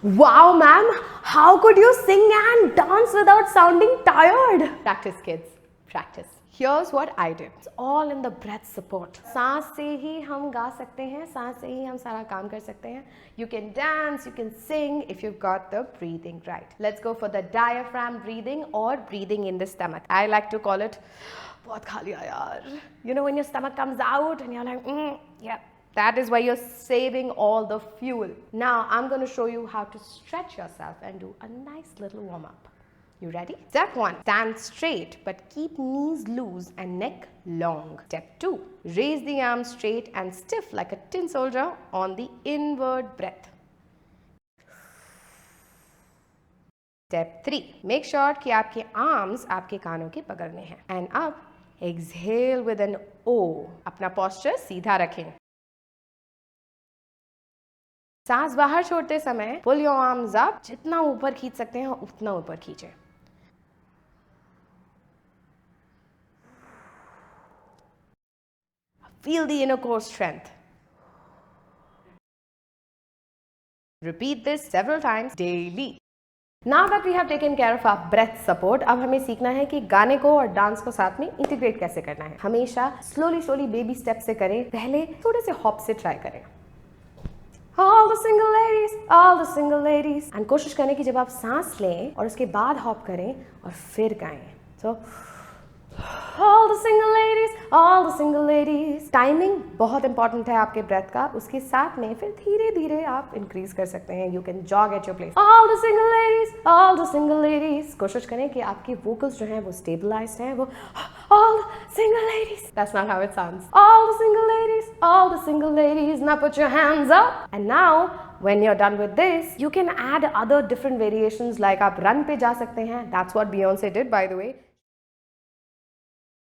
Wow, ma'am, how could you sing and dance without sounding tired? Practice, kids, practice. Here's what I did. It's all in the breath support. सांस से ही हम गा सकते हैं, सांस से ही हम सारा काम कर सकते हैं. You can dance, you can sing if you've got the breathing right. Let's go for the diaphragm breathing or breathing in the stomach. I like to call it बहुत खा लिया यार. You know when your stomach comes out and you're like, yeah. That is why you're saving all the fuel. Now I'm going to show you how to stretch yourself and do a nice little warm-up. You ready? Step 1. Stand straight but keep knees loose and neck long. Step 2. Raise the arms straight and stiff like a tin soldier on the inward breath. Step 3. Make sure कि आपके arms आपके कानों के बगल में हैं. And up, exhale with an O. अपना posture सीधा रखें. सांस बाहर छोड़ते समय पुल योर आर्म्स अप. जितना ऊपर खींच सकते हैं उतना ऊपर खींचें. Feel the inner core strength. Repeat this several times daily. Now that we have taken care of our breath support, अब हमें सीखना है कि गाने को और डांस को साथ में इंटीग्रेट कैसे करना है. हमेशा स्लोली बेबी स्टेप से करें. पहले थोड़े से हॉप से ट्राई करें. All the single ladies. And कोशिश करें कि जब आप सांस लें और उसके बाद हॉप करें और फिर गाएं. So, all the single ladies. Timing बहुत इंपॉर्टेंट है आपके ब्रेथ का. उसके साथ में फिर धीरे धीरे आप इंक्रीज कर सकते हैं. You can jog at your place. All the single ladies. कोशिश करें कि आपकी वोकल्स जो हैं वो स्टेबलाइज्ड हैं. वो all the single ladies. That's not how it sounds. All the single ladies. Now put your hands up. And now when you're done with this, you can add other different variations like आप run पे जा सकते हैं. That's what Beyonce did, by the way.